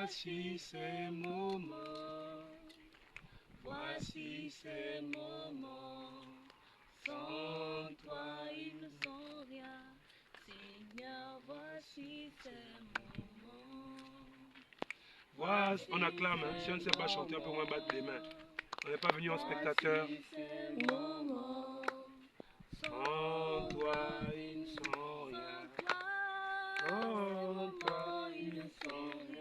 Voici ces moments, voici ces moments. Sans toi, ils ne sont rien. Seigneur, voici ces moments. Voici, on acclame, hein. Si on ne sait pas chanter, on peut au moins battre les mains. On n'est pas venu en spectateur. Sans toi, ils ne sont rien. Sans toi, ils ne sont rien.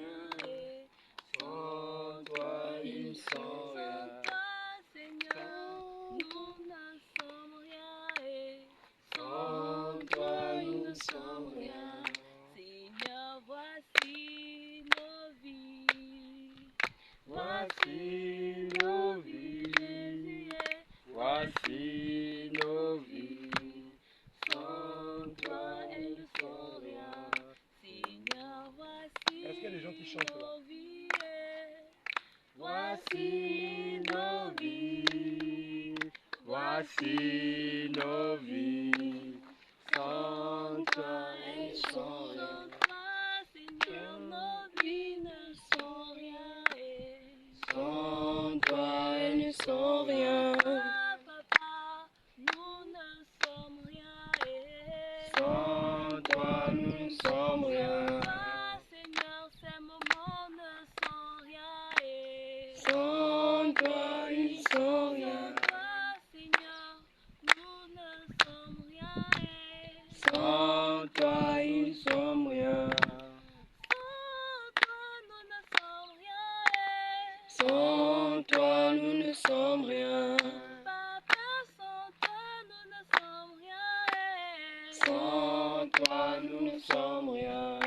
Sans toi, ils ne sont rien. Seigneur, nous ne sommes rien. Sans toi, nous ne sommes rien. Seigneur, voici nos vies. Voici nos vies. Jésus est. Voici nos vies. Sans toi, elles ne sont rien. Seigneur, voici Est-ce qu'il y a des gens qui chantent là? nos vies. Voici nos vies. Voici nos vies. Sans toi, elles ne sont rien. Sans toi, Seigneur, nos vies ne sont rien. Sans toi, elles ne sont rien. Papa, nous ne sommes rien. Sans toi, nous ne sommes rien. Seigneur, ces moments ne sont rien. Sans toi, ils ne sont rien. Seigneur, nous ne sommes rien. Sans toi, ils ne sont rien. Sans toi, nous ne sommes rien. Sans toi, nous ne sommes rien. Papa, sans toi, nous ne sommes rien. Sans toi, nous ne sommes rien.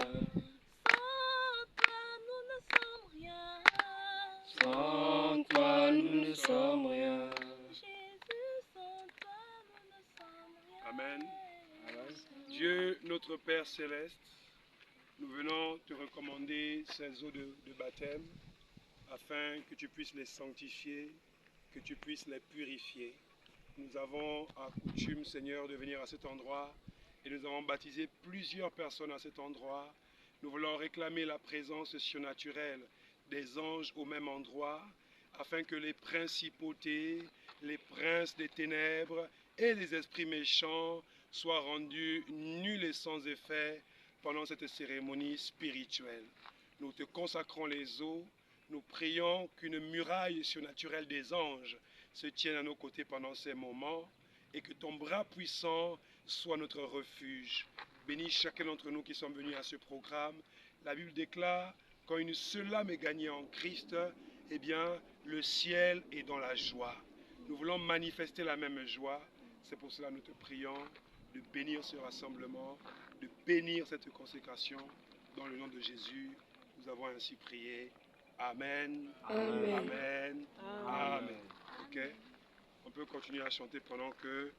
Sans toi, nous ne sommes rien. Sans toi, nous ne sommes rien. Jésus, sans toi, nous ne sommes rien. Amen. Dieu, notre Père céleste, nous venons te recommander ces eaux de baptême afin que tu puisses les sanctifier, que tu puisses les purifier. Nous avons à coutume, Seigneur, de venir à cet endroit et nous avons baptisé plusieurs personnes à cet endroit. Nous voulons réclamer la présence surnaturelle des anges au même endroit afin que les principautés, les princes des ténèbres et les esprits méchants soient rendus nuls et sans effet pendant cette cérémonie spirituelle. Nous te consacrons les eaux, nous prions qu'une muraille surnaturelle des anges se tienne à nos côtés pendant ces moments et que ton bras puissant soit notre refuge. Bénis chacun d'entre nous qui sommes venus à ce programme. La Bible déclare, quand une seule âme est gagnée en Christ, eh bien, le ciel est dans la joie. Nous voulons manifester la même joie. C'est pour cela que nous te prions de bénir ce rassemblement, de bénir cette consécration. Dans le nom de Jésus, nous avons ainsi prié. Amen. Amen. Amen. Amen. Ok? On peut continuer à chanter pendant que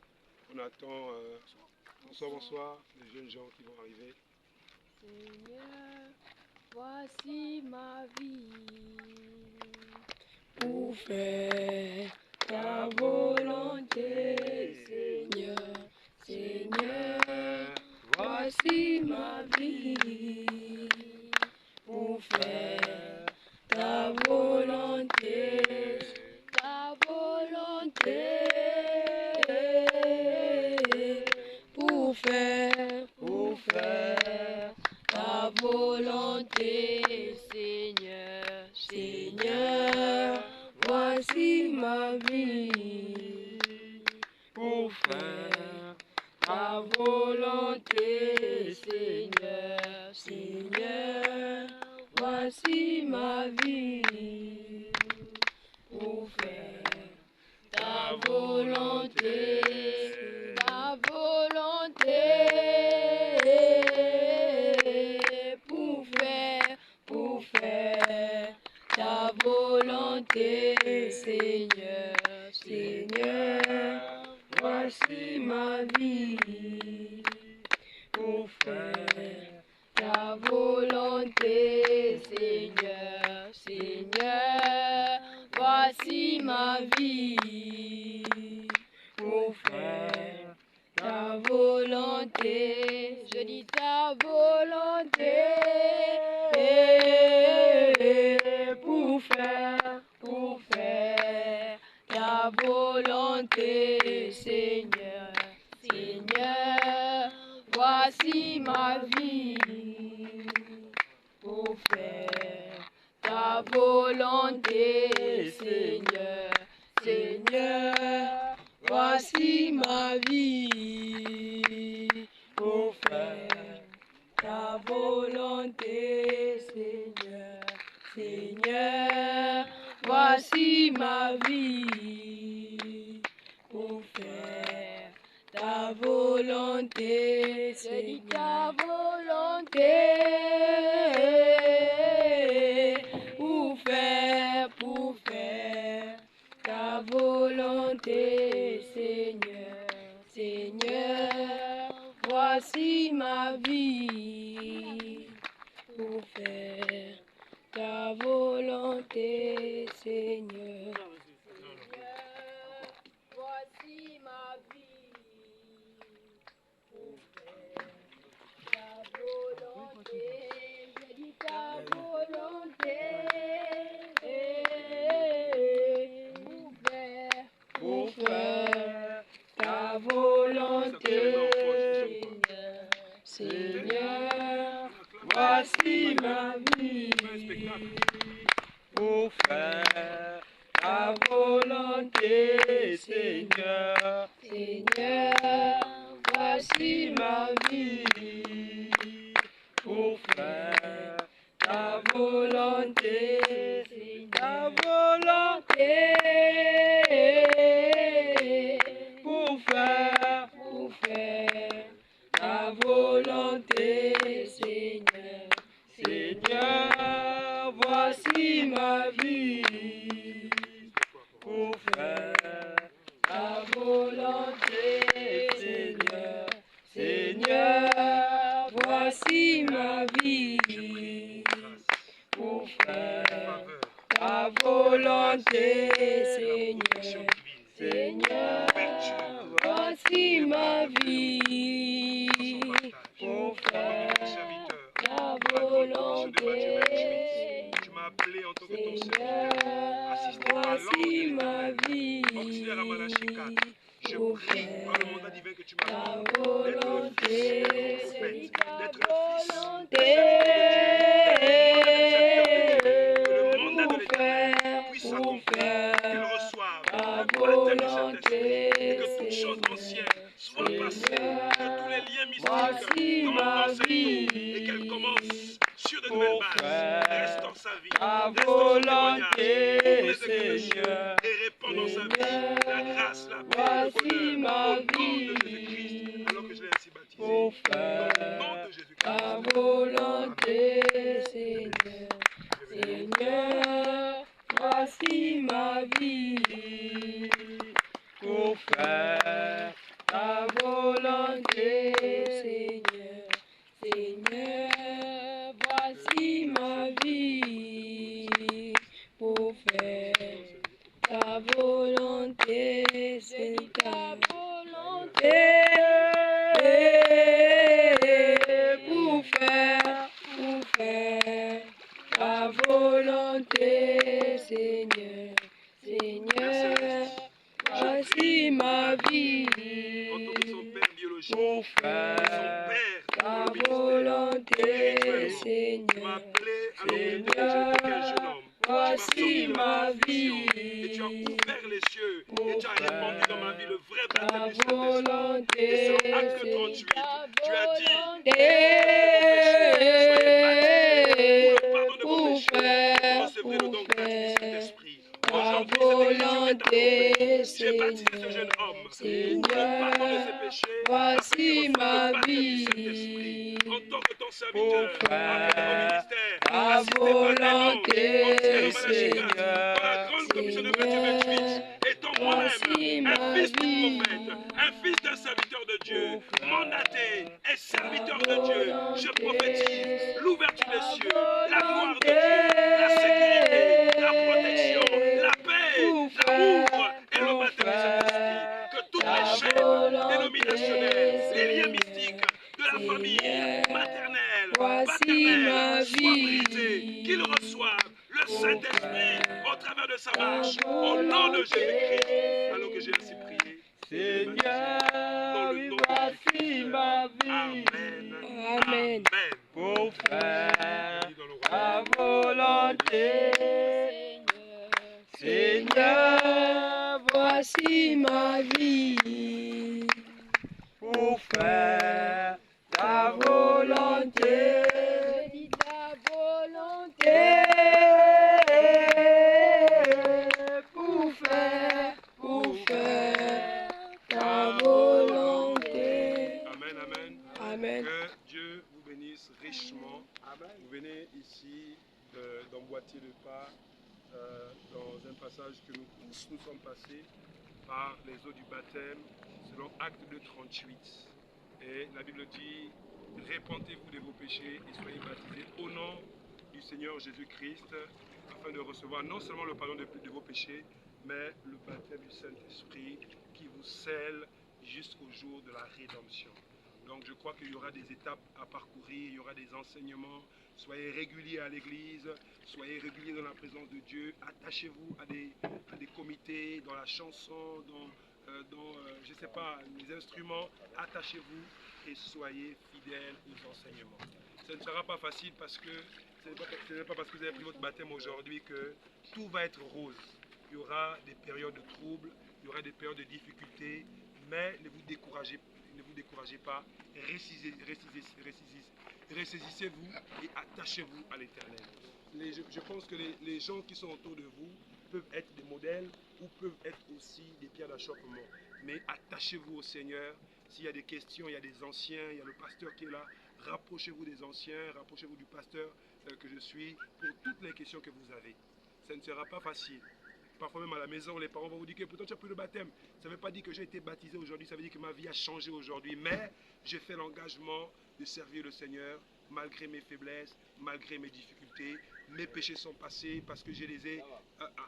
on attend. Bonsoir, bonsoir, les jeunes gens qui vont arriver. Seigneur, voici ma vie pour faire ta volonté, Seigneur. Seigneur, voici ma vie pour faire ta volonté, ta volonté. Pour faire ta volonté, Seigneur. Seigneur, voici ma vie. Pour faire ta volonté, Seigneur. Seigneur, voici ma vie. Pour faire ta volonté, ta volonté. Pour faire ta volonté, Seigneur. Seigneur, voici ma vie. Pour faire ta volonté, Seigneur. Seigneur, voici ma vie. Pour faire ta volonté, je dis ta volonté. faire ta volonté, Seigneur. Seigneur, voici ma vie pour faire ta volonté, Seigneur. Seigneur, voici ma vie pour faire ta volonté, Seigneur. Seigneur, voici ma vie pour faire ta volonté, c'est ta volonté pour faire ta volonté, Seigneur. Seigneur, voici ma vie pour faire ta volonté, Seigneur. Seigneur, voici ma vie pour faire ta volonté. Je dis ta volonté pour faire ta volonté, Seigneur. Voici ma vie pour faire ta volonté, Seigneur. Seigneur, voici ma vie pour faire ta volonté, ta volonté pour faire ta volonté, Seigneur. Seigneur, voici ma vie pour faire ta volonté, Seigneur. Seigneur, voici ma vie pour faire ta volonté, Seigneur. Seigneur, voici ma vie pour faire ta volonté. Tu m'as appelé en tant que ton Seigneur, serviteur, assistant à voici l'ordre ma de vie auxiliaire à Malachie 4. Je pour prie par le faire mandat divin que tu ta m'as donné d'être le volonté. fils C'est du ta prophète, d'être le fils volonté que le mandat de pour l'Éternel puisse s'accomplir, qu'il faire reçoive ta le baptême du volonté, Saint-Esprit et que toutes choses anciennes soient passées, que tous les liens mystiques tombent dans cette eau et qu'elle commence sur de nouvelles bases. Reste dans sa vie, reste dans son témoignage, ouvre les éclats et répand dans sa vie la grâce, la paix, le bonheur, au nom de Jésus-Christ, alors que je l'ai ainsi baptisé. Au nom de Jésus-Christ. ta volonté, Seigneur. Seigneur, voici ma vie pour faire ta volonté, Seigneur. Seigneur, voici ma vie pour faire ta volonté, c'est ta volonté pour faire ta volonté, Seigneur. Seigneur, voici ma vie En tant que son père biologique, pour son faire père ta dans le ministère, volonté, tu m'as Seigneur. appelé alors que j'étais qu'un jeune homme. Voici Tu m'as ma sorti de vie l'affliction et tu as ouvert les cieux et tu as répandu dans ma vie le vrai ta baptême du Saint-Esprit. volonté, Et sur Acte 38, tu as dit pour faire recevez le don gratuit du Saint-Esprit. ta Aujourd'hui, volonté, j'ai baptisé ce jeune homme pour le pardon de ses péchés. voici ma vie. vie En tant que ton serviteur, appelé au ministère, ta assisté par un homme, volonté, Seigneur, dans la grande commission de Matthieu 28, étant moi-même un fils du prophète, un fils d'un serviteur de Dieu, mandaté et serviteur de Dieu, je prophétise l'ouverture des cieux, la gloire de Dieu, la sécurité, la protection, la paix, l'amour et le baptême du Saint-Esprit. Que toutes les chaînes dénominationnelles, les liens mystiques de la famille maternelle, paternelle, soient brisés, qu'ils reçoivent le Saint-Esprit que ça marche. Au nom de Jésus-Christ. Alors que j'ai ainsi prié. Seigneur, oui, voici ma vie. Amen. Amen. Amen. Pour faire Bénis dans le ta royaume. volonté. Seigneur, Voici ma vie. pour faire ta volonté. Je dis ta volonté. Pour faire ta volonté. Amen, amen. Amen. Que Dieu vous bénisse richement. Vous venez ici d'emboîter le pas dans un passage que nous tous nous sommes passés par les eaux du baptême selon Acte 2:38. Et la Bible dit, répentez-vous de vos péchés et soyez baptisés au nom du Seigneur Jésus-Christ afin de recevoir non seulement le pardon de vos péchés, mais le baptême du Saint-Esprit qui vous scelle jusqu'au jour de la rédemption. Donc je crois qu'il y aura des étapes à parcourir, il y aura des enseignements. Soyez réguliers à l'église, soyez réguliers dans la présence de Dieu. Attachez-vous à des comités, dans la chanson, je ne sais pas, les instruments. Attachez-vous et soyez fidèles aux enseignements. Ce ne sera pas facile parce que ce n'est pas parce que vous avez pris votre baptême aujourd'hui que tout va être rose. Il y aura des périodes de troubles, il y aura des périodes de difficultés, mais ne vous découragez pas, ressaisissez-vous et attachez-vous à l'Éternel. Je pense que les gens qui sont autour de vous peuvent être des modèles ou peuvent être aussi des pierres d'achoppement. Mais attachez-vous au Seigneur. S'il y a des questions, il y a des anciens, il y a le pasteur qui est là. Rapprochez-vous des anciens, rapprochez-vous du pasteur que je suis pour toutes les questions que vous avez. Ça ne sera pas facile. Parfois même à la maison, les parents vont vous dire que pourtant tu as pris le baptême. Ça ne veut pas dire que j'ai été baptisé aujourd'hui, ça veut dire que ma vie a changé aujourd'hui. Mais j'ai fait l'engagement de servir le Seigneur malgré mes faiblesses, malgré mes difficultés. Mes péchés sont passés parce que je les ai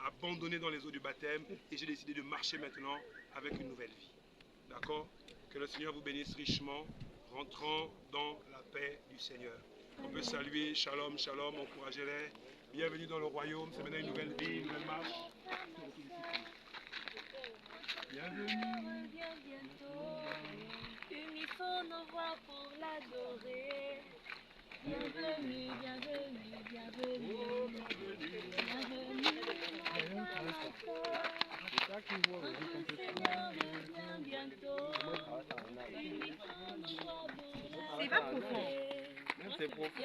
abandonnés dans les eaux du baptême et j'ai décidé de marcher maintenant avec une nouvelle vie. D'accord? Que le Seigneur vous bénisse richement. Rentrons dans la paix du Seigneur. On peut saluer, shalom, shalom, encouragez-les. Bienvenue dans le royaume, c'est maintenant une nouvelle vie, une nouvelle marche. Bienvenue. Viens bientôt, unissons nos voix pour l'adorer. Bienvenue, bienvenue, bienvenue. Bienvenue, notre Seigneur revient bientôt. Unissons nos voix pour l'adorer. C'est profond.